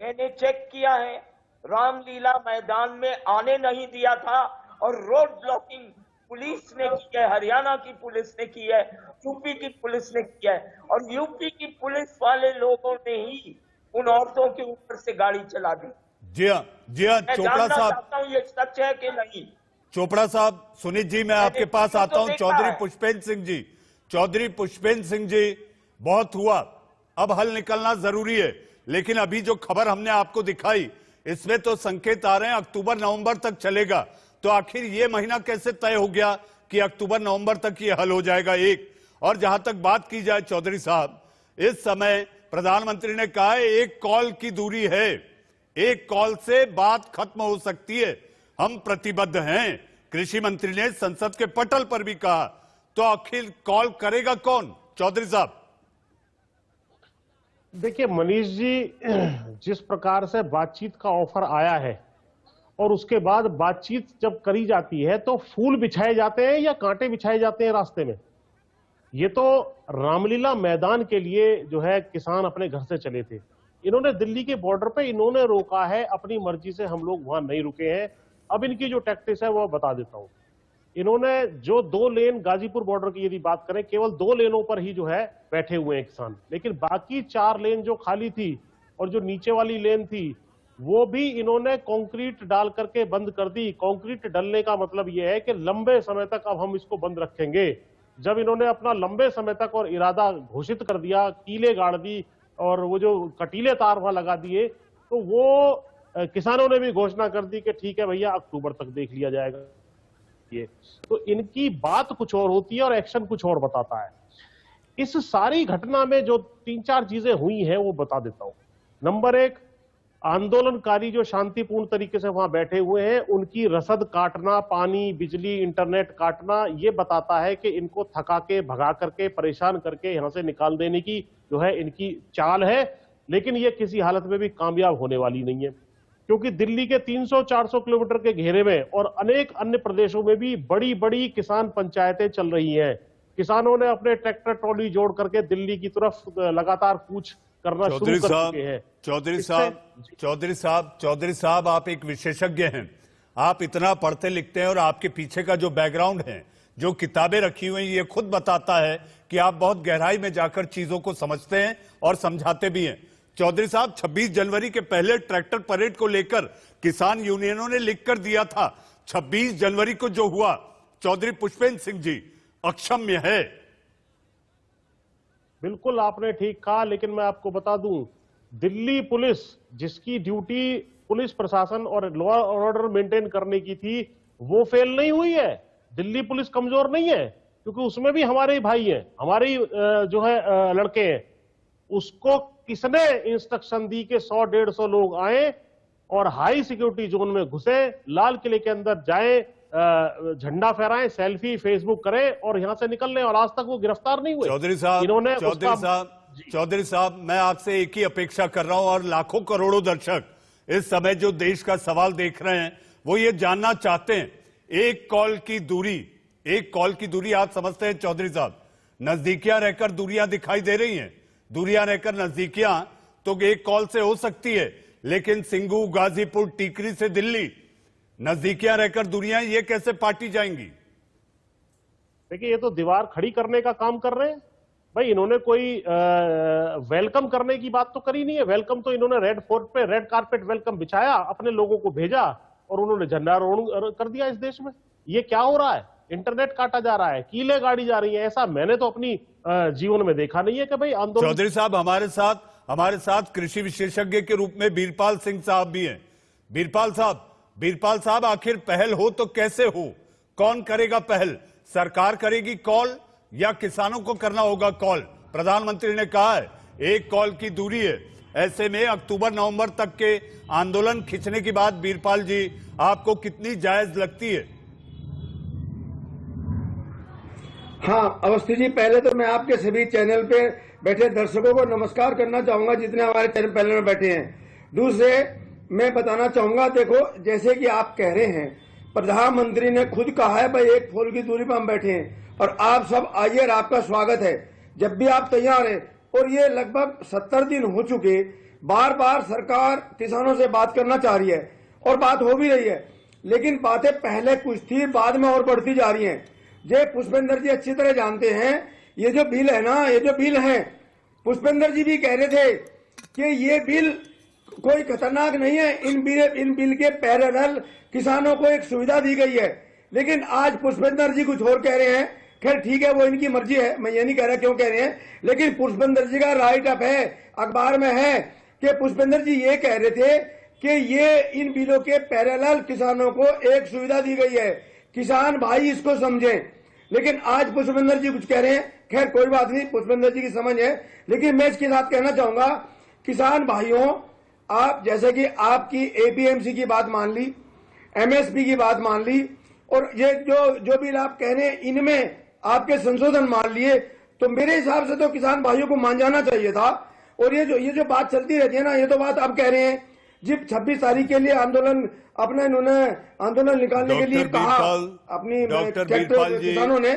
मैंने चेक किया है, रामलीला मैदान में आने नहीं दिया था, और रोड ब्लॉकिंग पुलिस ने की है, हरियाणा की पुलिस ने की है, यूपी की पुलिस ने किया है, और यूपी की पुलिस वाले लोगों ने ही उन औरतों के ऊपर से गाड़ी चला दी। जी हाँ, चोपड़ा साहब, ये सच है कि नहीं? चोपड़ा साहब, सुनीत जी, मैं आपके पास आता हूं। चौधरी पुष्पेंद्र सिंह जी, बहुत हुआ, अब हल निकलना जरूरी है, लेकिन अभी जो खबर हमने आपको दिखाई, इसमें तो संकेत आ रहे हैं अक्टूबर नवंबर तक चलेगा। तो आखिर ये महीना कैसे तय हो गया कि अक्टूबर नवंबर तक ये हल हो जाएगा? एक और जहां तक बात की जाए चौधरी साहब, इस समय प्रधानमंत्री ने कहा है एक कॉल की दूरी है, एक कॉल से बात खत्म हो सकती है, हम प्रतिबद्ध हैं। कृषि मंत्री ने संसद के पटल पर भी कहा। तो आखिर कॉल करेगा कौन? चौधरी साहब देखिए मनीष जी, जिस प्रकार से बातचीत का ऑफर आया है और उसके बाद बातचीत जब करी जाती है तो फूल बिछाए जाते हैं या कांटे बिछाए जाते हैं रास्ते में। ये तो रामलीला मैदान के लिए जो है किसान अपने घर से चले थे। इन्होंने दिल्ली के बॉर्डर पे इन्होंने रोका है, अपनी मर्जी से हम लोग वहां नहीं रुके हैं। अब इनकी जो टैक्टिस है वो बता देता हूं। इन्होंने जो 2 लेन गाजीपुर बॉर्डर की यदि बात करें, केवल 2 लेनों पर ही जो है बैठे हुए हैं किसान, लेकिन बाकी 4 लेन जो खाली थी और जो नीचे वाली लेन थी वो भी इन्होंने कंक्रीट डाल करके बंद कर दी। कंक्रीट डलने का मतलब यह है कि लंबे समय तक अब हम इसको बंद रखेंगे। जब इन्होंने अपना लंबे समय तक और इरादा घोषित कर दिया, कीले गाड़ दी और वो जो कटीले तार वहां लगा दिए, तो वो किसानों ने भी घोषणा कर दी कि ठीक है भैया अक्टूबर तक देख लिया जाएगा। ये तो इनकी बात कुछ और होती है और एक्शन कुछ और बताता है। इस सारी घटना में जो 3-4 चीजें हुई हैं वो बता देता हूं। नंबर 1, आंदोलनकारी जो शांतिपूर्ण तरीके से वहां बैठे हुए हैं उनकी रसद काटना, पानी, बिजली, इंटरनेट काटना, ये बताता है कि इनको थका के, भगा करके, परेशान करके यहां से निकाल देने की जो है इनकी चाल है। लेकिन ये किसी हालत में भी कामयाब होने वाली नहीं है, क्योंकि दिल्ली के 300-400 किलोमीटर के घेरे में और अनेक अन्य प्रदेशों में भी बड़ी बड़ी किसान पंचायतें चल रही हैं। किसानों ने अपने ट्रैक्टर ट्रॉली जोड़ करके दिल्ली की तरफ लगातार कूच करना शुरू कर चुके हैं। चौधरी साहब आप एक विशेषज्ञ हैं, आप इतना पढ़ते लिखते हैं और आपके पीछे का जो बैकग्राउंड है, जो किताबें रखी हुई, ये खुद बताता है कि आप बहुत गहराई में जाकर चीजों को समझते हैं और समझाते भी हैं। चौधरी साहब, 26 जनवरी के पहले ट्रैक्टर परेड को लेकर किसान यूनियनों ने लिख कर दिया था, 26 जनवरी को जो हुआ, चौधरी पुष्पेंद्र सिंह जी, अक्षम्य है। बिल्कुल आपने ठीक कहा, लेकिन मैं आपको बता दूं, दिल्ली पुलिस जिसकी ड्यूटी पुलिस प्रशासन और लॉ और ऑर्डर मेंटेन करने की थी, वो फेल नहीं हुई है। दिल्ली पुलिस कमजोर नहीं है, क्योंकि उसमें भी हमारे ही भाई हैं, हमारे जो है लड़के हैं। उसको किसने इंस्ट्रक्शन दी कि 100-150 लोग आए और हाई सिक्योरिटी जोन में घुसे, लाल किले के अंदर जाए, झंडा फहराएं, सेल्फी फेसबुक करें और यहां से निकल लें, और आज तक वो गिरफ्तार नहीं हुए। चौधरी साहब मैं आपसे एक ही अपेक्षा कर रहा हूं, और लाखों करोड़ों दर्शक इस समय जो देश का सवाल देख रहे हैं वो ये जानना चाहते हैं, एक कॉल की दूरी आप समझते हैं चौधरी साहब? नजदीकियां रहकर दूरियां दिखाई दे रही हैं, दूरियां रहकर नजदीकियां तो एक कॉल से हो सकती है, लेकिन सिंगू, गाजीपुर, टीकरी से दिल्ली, नजदीकियां रहकर दूरियां ये कैसे पाटी जाएंगी? देखिए, ये तो दीवार खड़ी करने का काम कर रहे हैं भाई। इन्होंने कोई वेलकम करने की बात तो करी नहीं है। वेलकम तो इन्होंने रेड फोर्ट पे रेड कारपेट वेलकम बिछाया, अपने लोगों को भेजा और उन्होंने झंडारोहण कर दिया इस देश में। ये क्या हो रहा है? इंटरनेट काटा जा रहा है, कीले गाड़ी जा रही है। ऐसा मैंने तो अपनी जीवन में देखा नहीं है कि भाई आंदोलन। चौधरी साहब, हमारे साथ कृषि विशेषज्ञ के रूप में बीरपाल सिंह साहब भी हैं। बीरपाल साहब, आखिर पहल हो तो कैसे हो? कौन करेगा पहल? सरकार करेगी कॉल या किसानों को करना होगा कॉल? प्रधानमंत्री ने कहा है एक कॉल की दूरी है। ऐसे में अक्टूबर-नवंबर तक के आंदोलन खींचने की बात बीरपाल जी आपको कितनी जायज लगती है? हाँ अवस्थी जी, पहले तो मैं आपके सभी चैनल पे बैठे दर्शकों को नमस्कार करना चाहूंगा जितने हमारे चैनल पैनल में बैठे हैं। दूसरे मैं बताना चाहूंगा, देखो जैसे कि आप कह रहे हैं, प्रधानमंत्री ने खुद कहा है भाई एक फूल की दूरी पर हम बैठे हैं और आप सब आइए और आपका स्वागत है जब भी आप तैयार हैं। और ये लगभग 70 दिन हो चुके, बार बार सरकार किसानों से बात करना चाह रही है और बात हो भी रही है, लेकिन बातें पहले कुछ थी, बाद में और बढ़ती जा रही हैं। ये पुष्पेंद्र जी अच्छी तरह जानते हैं, ये जो बिल है ना, ये जो बिल है, पुष्पेंद्र जी भी कह रहे थे कि ये बिल कोई खतरनाक नहीं है, इन बिल के पैरेलल किसानों को एक सुविधा दी गई है। लेकिन आज पुष्पेंद्र जी कुछ और कह रहे हैं। खैर ठीक है, वो इनकी मर्जी है, मैं ये नहीं कह रहा क्यों कह रहे हैं, लेकिन पुष्पेंद्र जी का राइट अप है, अखबार में है कि पुष्पेंद्र जी ये कह रहे थे कि ये इन बिलों के पैरेलल किसानों को एक सुविधा दी गई है, किसान भाई इसको समझें। लेकिन आज पुष्पेंद्र जी कुछ कह रहे हैं, खैर कोई बात नहीं, पुष्पेंद्र जी की समझ है। लेकिन मैं इसके साथ कहना चाहूंगा, किसान भाइयों, आप जैसे कि आपकी एपीएमसी की बात मान ली, एमएसपी की बात मान ली, और ये जो बिल आप कह रहे हैं इनमें आपके संशोधन मान लिए, तो मेरे हिसाब से तो किसान भाइयों को मान जाना चाहिए था। और ये जो बात चलती रहती है ना, ये तो बात आप कह रहे हैं जब 26 तारीख के लिए आंदोलन अपना इन्होंने आंदोलन निकालने के लिए कहा अपनी किसानों ने।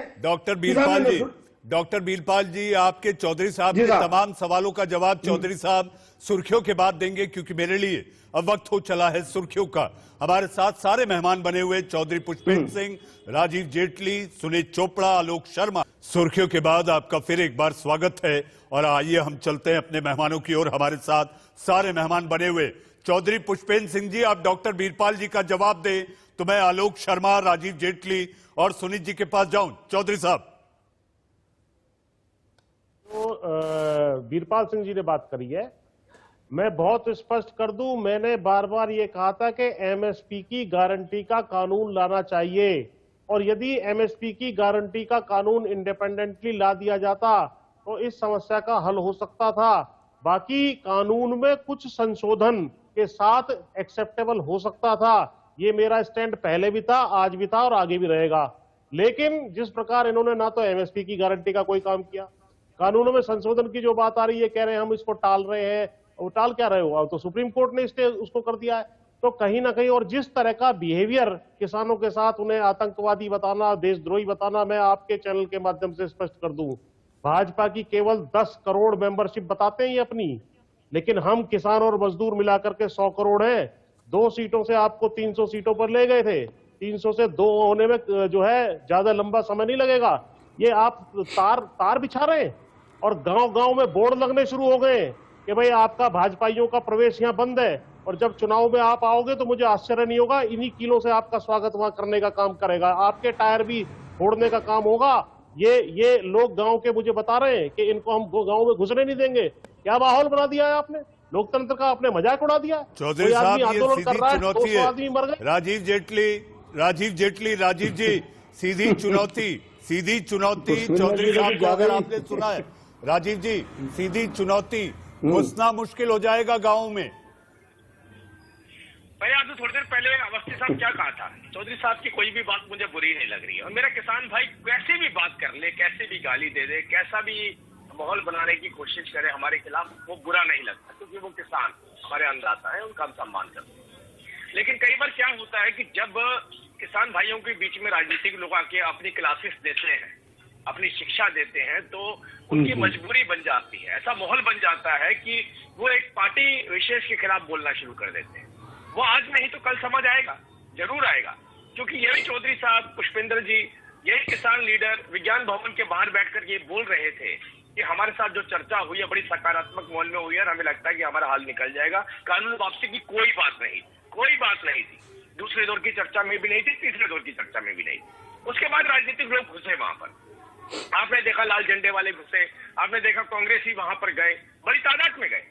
डॉक्टर बीरपाल जी, आपके चौधरी साहब के तमाम सवालों का जवाब चौधरी साहब सुर्खियों के बाद देंगे, क्योंकि मेरे लिए अब वक्त हो चला है सुर्खियों का। हमारे साथ सारे मेहमान बने हुए चौधरी पुष्पेंद्र सिंह, राजीव जेटली, सुनीत चोपड़ा, आलोक शर्मा। सुर्खियों के बाद आपका फिर एक बार स्वागत है और आइए हम चलते हैं अपने मेहमानों की ओर। हमारे साथ सारे मेहमान बने हुए चौधरी पुष्पेंद्र सिंह जी, आप डॉक्टर बीरपाल जी का जवाब दें तो मैं आलोक शर्मा, राजीव जेटली और सुनीत जी के पास जाऊं। चौधरी साहब। तो बीरपाल सिंह जी ने बात करी है, मैं बहुत स्पष्ट कर दूं, मैंने बार बार ये कहा था कि एमएसपी की गारंटी का कानून लाना चाहिए, और यदि एमएसपी की गारंटी का कानून इंडिपेंडेंटली ला दिया जाता तो इस समस्या का हल हो सकता था। बाकी कानून में कुछ संशोधन के साथ एक्सेप्टेबल हो सकता था, ये मेरा स्टैंड पहले भी था, आज भी था और आगे भी रहेगा। लेकिन जिस प्रकार इन्होंने ना तो एमएसपी की गारंटी का कोई काम किया, कानूनों में संशोधन की जो बात आ रही है, कह रहे हैं हम इसको टाल रहे हैं, वो टाल क्या रहे हो, तो सुप्रीम कोर्ट ने इसके उसको कर दिया है। तो कहीं ना कहीं, और जिस तरह का बिहेवियर किसानों के साथ, उन्हें आतंकवादी बताना, देशद्रोही बताना, मैं आपके चैनल के माध्यम से स्पष्ट कर दूं, भाजपा की केवल 10 करोड़ मेंबरशिप बताते हैं ये अपनी, लेकिन हम किसान और मजदूर मिलाकर के 100 करोड़ हैं। 2 सीटों से आपको 300 सीटों पर ले गए थे, 300 से 2 होने में जो है ज्यादा लंबा समय नहीं लगेगा। ये आप तार बिछा रहे हैं और गांव-गांव में बोर्ड लगने शुरू हो गए कि भाई आपका भाजपाइयों का प्रवेश यहाँ बंद है, और जब चुनाव में आप आओगे तो मुझे आश्चर्य नहीं होगा, इन्हीं किलों से आपका स्वागत वहां करने का काम करेगा, आपके टायर भी फोड़ने का काम होगा। ये लोग गांव के मुझे बता रहे हैं कि इनको हम गांव में घुसने नहीं देंगे। क्या माहौल बना दिया है आपने, लोकतंत्र का आपने मजाक उड़ा दिया। चौधरी साहब, ये सीधी चुनौती है। राजीव जेटली, राजीव जी, सीधी चुनौती चौधरी साहब को अगर आपने सुना है, राजीव जी, सीधी चुनौती, घुसना मुश्किल हो जाएगा गाँव में। मैंने आपसे थोड़ी देर पहले अवस्थी साहब क्या कहा था, चौधरी साहब की कोई भी बात मुझे बुरी नहीं लग रही है, और मेरा किसान भाई कैसे भी बात कर ले, कैसे भी गाली दे दे, कैसा भी माहौल बनाने की कोशिश करे हमारे खिलाफ, वो बुरा नहीं लगता, क्योंकि वो किसान हमारे अन्नदाता है, उनका हम सम्मान करते हैं। लेकिन कई बार क्या होता है कि जब किसान भाइयों के बीच में राजनीतिक लोग आके अपनी क्लासेस देते हैं, अपनी शिक्षा देते हैं, तो उनकी मजबूरी बन जाती है, ऐसा माहौल बन जाता है कि वो एक पार्टी विशेष के खिलाफ बोलना शुरू कर देते हैं। वो आज नहीं तो कल समझ आएगा, जरूर आएगा, क्योंकि यही चौधरी साहब, पुष्पेंद्र जी, यही किसान लीडर विज्ञान भवन के बाहर बैठकर ये बोल रहे थे कि हमारे साथ जो चर्चा हुई है बड़ी सकारात्मक माहौल में हुई है, और हमें लगता है कि हमारा हाल निकल जाएगा। कानून वापसी की कोई बात नहीं थी, दूसरे दौर की चर्चा में भी नहीं थी, तीसरे दौर की चर्चा में भी नहीं थी। उसके बाद राजनीतिक लोग घुसे वहां पर, आपने देखा लाल झंडे वाले घुसे, आपने देखा कांग्रेसी वहां पर गए, बड़ी तादाद में गए।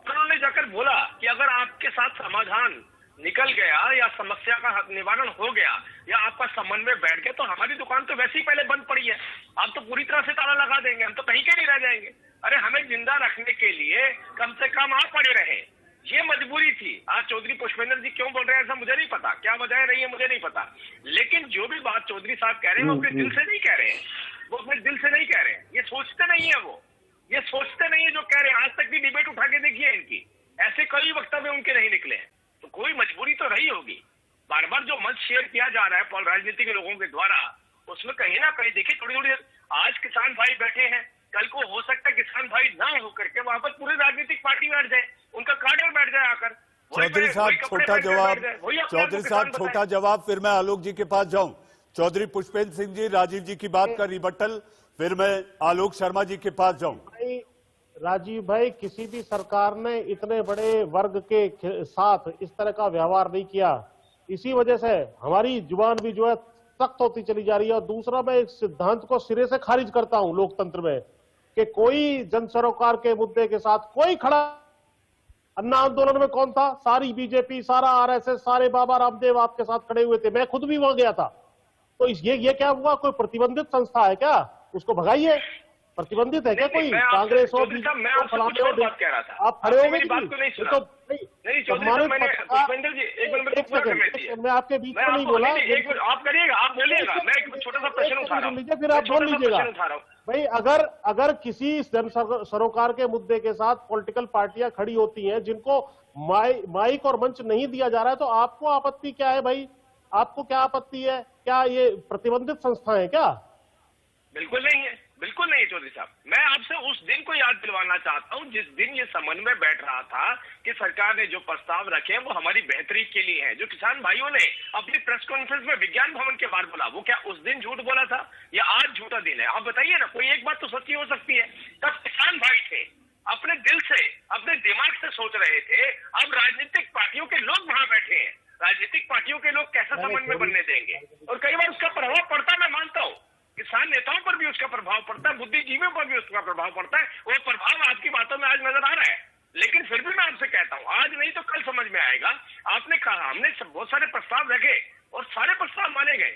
उन्होंने जाकर बोला कि अगर आपके साथ समाधान निकल गया या समस्या का निवारण हो गया या आपका समन्वय बैठ गया, तो हमारी दुकान तो वैसे ही पहले बंद पड़ी है, आप तो पूरी तरह से ताला लगा देंगे, हम तो कहीं के नहीं रह जाएंगे। अरे हमें जिंदा रखने के लिए कम से कम आप पड़े रहे, ये मजबूरी थी। आज चौधरी पुष्पेंद्र जी क्यों बोल रहे हैं ऐसा मुझे नहीं पता, क्या वजह रही है मुझे नहीं पता, लेकिन जो भी बात चौधरी साहब कह रहे हैं वो अपने दिल से नहीं कह रहे हैं, वो अपने दिल से नहीं कह रहे हैं, ये सोचते नहीं है, वो ये सोचते नहीं है जो कह रहे हैं। आज तक भी डिबेट उठा के देखिए इनकी, ऐसे कई वक्तव्य उनके नहीं निकले हैं, तो कोई मजबूरी तो रही होगी। बार बार जो मंच शेयर किया जा रहा है राजनीतिक लोगों के द्वारा, उसमें कहीं ना कहीं देखिए थोड़ी आज किसान भाई बैठे हैं, कल को हो सकता है किसान भाई ना हो करके वहां पर पूरी राजनीतिक पार्टी बैठ जाए, उनका कार्डर बैठ जाए आकर। चौधरी साहब छोटा जवाब, फिर मैं आलोक जी के पास जाऊं। चौधरी पुष्पेंद्र सिंह जी, राजीव जी की बात का रिबटल, फिर मैं आलोक शर्मा जी के पास जाऊं। राजीव भाई, किसी भी सरकार ने इतने बड़े वर्ग के साथ इस तरह का व्यवहार नहीं किया, इसी वजह से हमारी जुबान भी जो है सख्त होती चली जा रही है। और दूसरा, मैं इस सिद्धांत को सिरे से खारिज करता हूं लोकतंत्र में कि कोई जन सरोकार के मुद्दे के साथ कोई खड़ा, अन्ना आंदोलन में कौन था, सारी बीजेपी, सारा आरएसएस, सारे बाबा रामदेव आपके साथ खड़े हुए थे, मैं खुद भी वहां गया था। तो ये क्या हुआ, कोई प्रतिबंधित संस्था है क्या, उसको भगाइए। प्रतिबंधित है क्या कोई? मैं आपसे- कांग्रेस हो, चौधरी साहब, मैं आपसे कुछ और बात कह रहा था। आप खड़े हो आपने मेरी बात को नहीं सुना। नहीं चौधरी साहब, मैंने पुष्पेंद्र जी एक मिनट में पूरा करने दीजिए। मैं आपके बीच में नहीं आपको- बोला। एक मिनट आप करिएगा, आप बोलिएगा, मैं एक छोटा सा प्रश्न उठा रहा हूँ। फिर आप बोल लीजिएगा उठा रहा हूँ। भाई। अगर किसी जन सरोकार के मुद्दे के साथ पॉलिटिकल पार्टियां खड़ी होती हैं जिनको माइक और मंच नहीं दिया जा रहा है, तो आपको आपत्ति क्या है भाई? आपको क्या आपत्ति है? क्या ये प्रतिबंधित संस्था है क्या? बिल्कुल नहीं है, बिल्कुल नहीं चौधरी साहब। मैं आपसे उस दिन को याद दिलवाना चाहता हूं जिस दिन ये समन्वय बैठ रहा था कि सरकार ने जो प्रस्ताव रखे हैं वो हमारी बेहतरी के लिए हैं। जो किसान भाइयों ने अपनी प्रेस कॉन्फ्रेंस में विज्ञान भवन के बाहर बोला, वो क्या उस दिन झूठ बोला था या आज झूठा दिन है? आप बताइए ना, कोई एक बात तो सच्ची हो सकती है। तब किसान भाई थे, अपने दिल से अपने दिमाग से सोच रहे थे। अब राजनीतिक पार्टियों के लोग वहां बैठे हैं, राजनीतिक पार्टियों के लोग कैसा समन्वय बनने देंगे? और कई बार उसका प्रभाव पड़ता, मैं मानता हूँ, किसान नेताओं पर भी उसका प्रभाव पड़ता है, बुद्धिजीवियों पर भी उसका प्रभाव पड़ता है। वो प्रभाव आपकी बातों में आज नजर आ रहा है, लेकिन फिर भी मैं आपसे कहता हूँ, आज नहीं तो कल समझ में आएगा। आपने कहा हमने बहुत सारे प्रस्ताव रखे और सारे प्रस्ताव माने गए।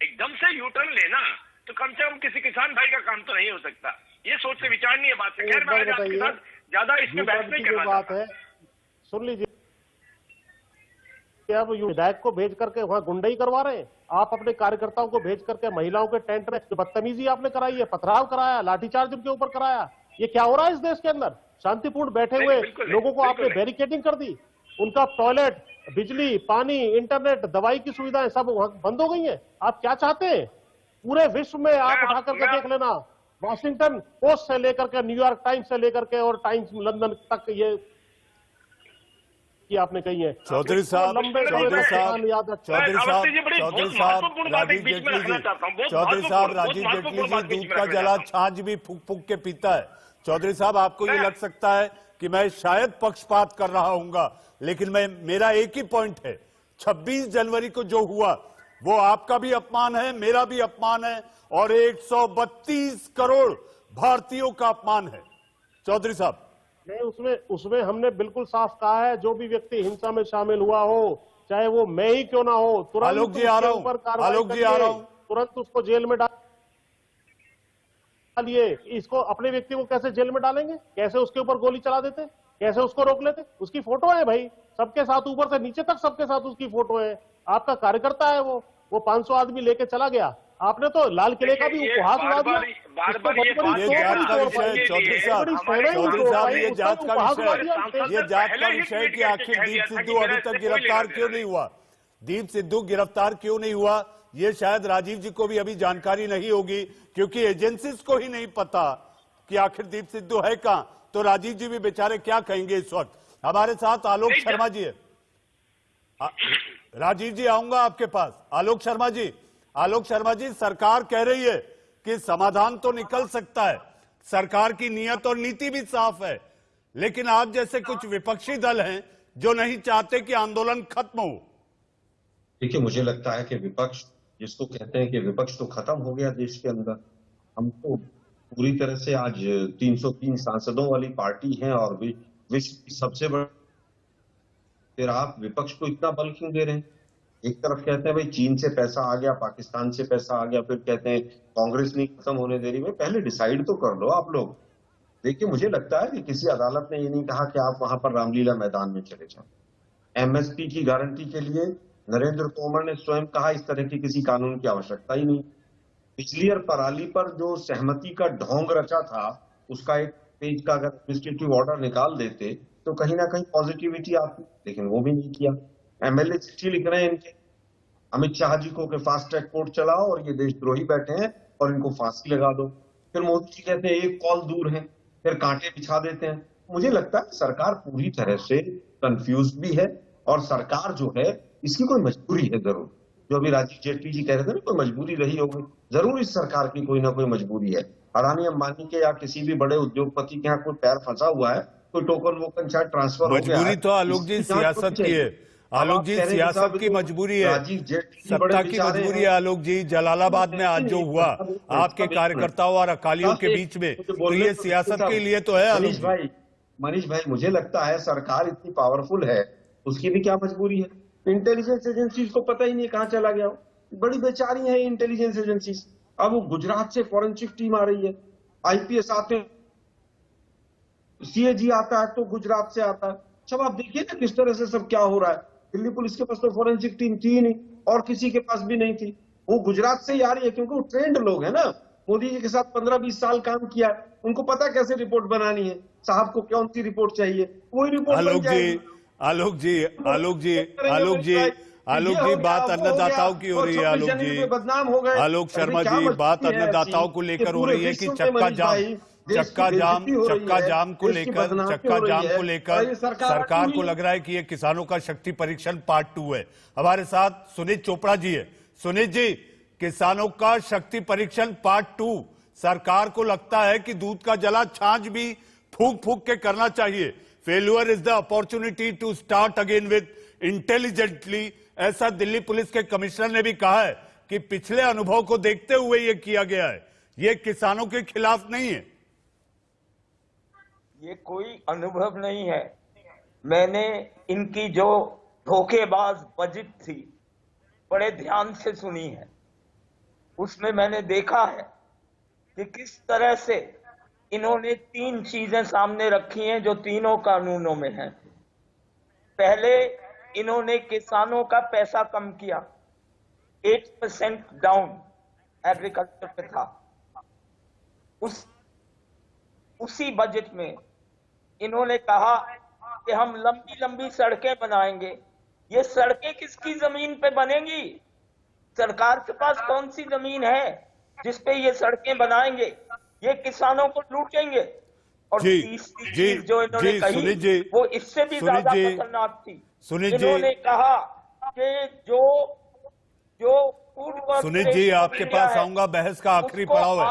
एकदम से यू टर्न लेना तो कम से कम किसी किसान भाई का काम तो नहीं हो सकता। ये सोच से विचार नहीं है बात से। खैर, मैं आज आपके साथ ज्यादा इसमें बहस नहीं करना चाहता। है, सुन लीजिए, क्या वो विधायक को भेज करके वहां गुंडई करवा रहे हैं? आप अपने कार्यकर्ताओं को भेज करके महिलाओं के टेंट में बदतमीजी आपने कराई है, पथराव कराया, लाठीचार्ज उनके ऊपर कराया। ये क्या हो रहा है इस देश के अंदर? शांतिपूर्ण बैठे हुए लोगों को आपने बैरिकेडिंग कर दी, उनका टॉयलेट, बिजली, पानी, इंटरनेट, दवाई की सुविधाएं सब बंद हो गई हैं। आप क्या चाहते हैं? पूरे विश्व में आप उठा करके देख लेना, वॉशिंगटन पोस्ट से लेकर के न्यूयॉर्क टाइम्स से लेकर के और टाइम्स लंदन तक ये की आपने कही है। चौधरी साहब, राजीव जेटली जी दूध का जला छाछ भी फूक फूक के पीता है। चौधरी साहब, आपको ये लग सकता है कि मैं शायद पक्षपात कर रहा हूंगा, लेकिन मेरा एक ही पॉइंट है, 26 जनवरी को जो हुआ वो आपका भी अपमान है, मेरा भी अपमान है और 132 करोड़ भारतीयों का अपमान है। चौधरी साहब, नहीं, उसमें हमने बिल्कुल साफ कहा है, जो भी व्यक्ति हिंसा में शामिल हुआ हो, चाहे वो मैं ही क्यों ना हो, तुरंत आलोक जी आ रहा हूं, तुरंत उसको जेल में डालिए। इसको अपने व्यक्ति को कैसे जेल में डालेंगे? कैसे उसके ऊपर गोली चला देते? कैसे उसको रोक लेते? उसकी फोटो है भाई, सबके साथ, ऊपर से नीचे तक सबके साथ उसकी फोटो है। आपका कार्यकर्ता है वो 500 आदमी लेके चला गया। आपने तो लाल किले का भी उपहास उड़ा दिया। ये जांच का विषय है चौधरी साहब, ये जांच का विषय है कि आखिर दीप सिद्धू अभी तक गिरफ्तार क्यों नहीं हुआ? दीप सिद्धू गिरफ्तार क्यों नहीं हुआ, ये शायद राजीव जी को भी अभी जानकारी नहीं होगी, क्योंकि एजेंसीज को ही नहीं पता कि आखिर दीप सिद्धू है कहां। तो राजीव जी भी बेचारे क्या कहेंगे इस वक्त। हमारे साथ आलोक शर्मा जी है। राजीव जी, आऊंगा आपके पास। आलोक शर्मा जी, सरकार कह रही है कि समाधान तो निकल सकता है, सरकार की नीयत और नीति भी साफ है, लेकिन आप जैसे कुछ विपक्षी दल हैं जो नहीं चाहते कि आंदोलन खत्म हो। देखिए, मुझे लगता है कि विपक्ष, जिसको कहते हैं कि विपक्ष तो खत्म हो गया देश के अंदर, हम तो पूरी तरह से आज 303 सांसदों वाली पार्टी है और विश्व की सबसे बड़ी। फिर आप विपक्ष को इतना बल क्यों दे रहे हैं? एक तरफ कहते हैं भाई चीन से पैसा आ गया, पाकिस्तान से पैसा आ गया, फिर कहते हैं कांग्रेस नहीं खत्म होने दे रही। भाई पहले डिसाइड तो कर लो आप लोग। देखिए, मुझे लगता है कि किसी अदालत ने ये नहीं कहा कि आप वहां पर रामलीला मैदान में चले जाओ। एमएसपी की गारंटी के लिए नरेंद्र तोमर ने स्वयं कहा इस तरह की किसी कानून की आवश्यकता ही नहीं। बिजली और पराली पर जो सहमति का ढोंग रचा था, उसका एक पेज का अगर एडमिनिस्ट्रेटिव ऑर्डर निकाल देते तो कहीं ना कहीं पॉजिटिविटी आती, लेकिन वो भी नहीं किया। एमएलए चिट्ठी लिख रहे हैं इनके अमित शाह जी को कि फास्ट ट्रैक कोर्ट चलाओ और ये देशद्रोही बैठे हैं और इनको फांसी लगा दो। फिर मोदी जी कहते हैं एक कॉल दूर है, फिर कांटे बिछा देते हैं। मुझे लगता है सरकार पूरी तरह से कंफ्यूज भी है और सरकार जो है इसकी कोई मजबूरी है जरूर। जो अभी राजीव जेटली जी कह रहे थे ना, कोई मजबूरी रही होगी जरूर, इस सरकार की कोई ना कोई मजबूरी है। अडानी अंबानी के या किसी भी बड़े उद्योगपति के यहाँ कोई पैर फंसा हुआ है, कोई टोकन वोकन शायद ट्रांसफर हो गया है। मजबूरी तो आलोक जी सियासत की है। आलोक जी, सियासत की मजबूरी है, सत्ता की मजबूरी है। आलोक जी, जलालाबाद में आज जो हुआ आपके कार्यकर्ताओं और अकालियों के बीच में, तो ये सियासत के लिए तो है। आलोक भाई, मनीष भाई, मुझे लगता है सरकार इतनी पावरफुल है, उसकी भी क्या मजबूरी है? इंटेलिजेंस एजेंसीज को पता ही नहीं कहां चला गया। बड़ी बेचारी है इंटेलिजेंस एजेंसीज। अब वो गुजरात से फॉरेंसिक टीम आ रही है, आईपीएस आते हैं, सीएजी आता है तो गुजरात से आता है। सब आप देखिए ना किस तरह से सब क्या हो रहा है। दिल्ली पुलिस के पास तो फॉरेंसिक टीम थी नहीं और किसी के पास भी नहीं थी, वो गुजरात से ही आ रही है क्योंकि वो ट्रेंड लोग है ना। मोदी जी के साथ 15-20 साल काम किया, उनको पता कैसे रिपोर्ट बनानी है, साहब को कौन सी रिपोर्ट चाहिए, वही रिपोर्ट बन जाएगी। आलोक जी बात अन्नदाताओं की हो रही है। आलोक जी, बदनाम हो गए। आलोक शर्मा जी, बात अन्नदाताओं को लेकर हो रही है कि चक्का जाम को लेकर सरकार को लग रहा है कि ये किसानों का शक्ति परीक्षण पार्ट 2 है। हमारे साथ सुनीत चोपड़ा जी है। सुनीत जी, किसानों का शक्ति परीक्षण पार्ट 2, सरकार को लगता है कि दूध का जला छाछ भी फूंक फूंक के करना चाहिए। Failure is the opportunity to start again with intelligently, ऐसा दिल्ली पुलिस के कमिश्नर ने भी कहा है कि पिछले अनुभव को देखते हुए यह किया गया है, ये किसानों के खिलाफ नहीं है। ये कोई अनुभव नहीं है। मैंने इनकी जो धोखेबाज बजट थी बड़े ध्यान से सुनी है। उसमें मैंने देखा है कि किस तरह से इन्होंने 3 चीजें सामने रखी हैं जो तीनों कानूनों में हैं। पहले इन्होंने किसानों का पैसा कम किया, 8% डाउन एग्रीकल्चर पे था। उसी बजट में इन्होंने कहा कि हम लंबी लंबी सड़कें बनाएंगे। ये सड़कें किसकी जमीन पे बनेंगी? सरकार के पास कौन सी जमीन है जिस पे ये सड़कें बनाएंगे? ये किसानों को लूटेंगे। और तीसरी चीज जो इन्होंने कही वो इससे भी ज्यादा खतरनाक थी। इन्होंने कहा कि जो सुनीत जी, आपके पास आऊंगा, बहस का आखिरी पड़ाव है।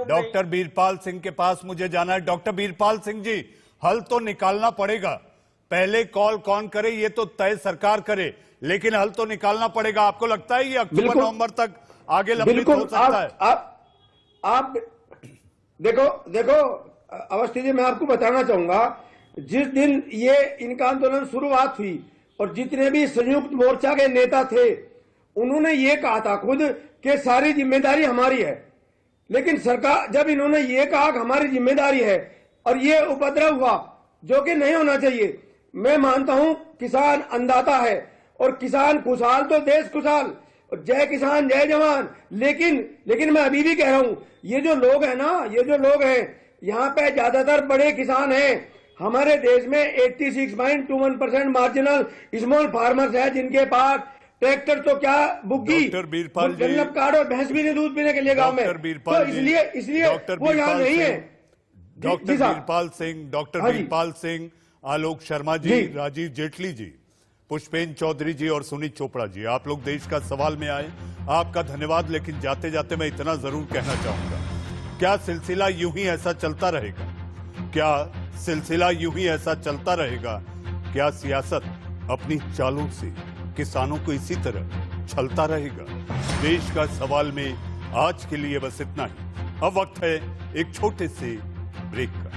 डॉक्टर बीरपाल सिंह के पास मुझे जाना है। डॉक्टर बीरपाल सिंह जी, हल तो निकालना पड़ेगा। पहले कॉल कौन करे ये तो तय सरकार करे, लेकिन हल तो निकालना पड़ेगा। आपको लगता है ये अक्टूबर नवंबर तक आगे लंबित हो सकता है? आप देखो अवस्थी जी, मैं आपको बताना चाहूंगा, जिस दिन ये इनका आंदोलन शुरुआत हुई और जितने भी संयुक्त मोर्चा के नेता थे उन्होंने ये कहा था खुद कि सारी जिम्मेदारी हमारी है। लेकिन सरकार, जब इन्होंने ये कहा कि हमारी जिम्मेदारी है और ये उपद्रव हुआ जो कि नहीं होना चाहिए, मैं मानता हूं किसान अन्नदाता है और किसान खुशहाल तो देश खुशहाल, जय किसान जय जवान। लेकिन मैं अभी भी कह रहा हूं, ये जो लोग हैं ना, ये जो लोग हैं यहाँ पे ज्यादातर बड़े किसान हैं। हमारे देश में 86.21% मार्जिनल स्मॉल फार्मर्स है जिनके पास ट्रैक्टर तो क्या बुग्गी, जन्नत कार्ड और भैंस भी नहीं दूध पीने के लिए गांव में। तो इसलिए वो यहाँ नहीं है। डॉक्टर बीरपाल सिंह, आलोक शर्मा जी, राजीव जेटली जी, पुष्पेंद्र चौधरी जी और सुनीत चोपड़ा जी, आप लोग देश का सवाल में आए, आपका धन्यवाद। लेकिन जाते जाते मैं इतना जरूर कहना चाहूंगा, क्या सिलसिला यूं ही ऐसा चलता रहेगा? क्या सिलसिला यूं ही ऐसा चलता रहेगा? क्या सियासत अपनी चालों से किसानों को इसी तरह छलता रहेगा? देश का सवाल में आज के लिए बस इतना ही। अब वक्त है एक छोटे से ब्रेक का।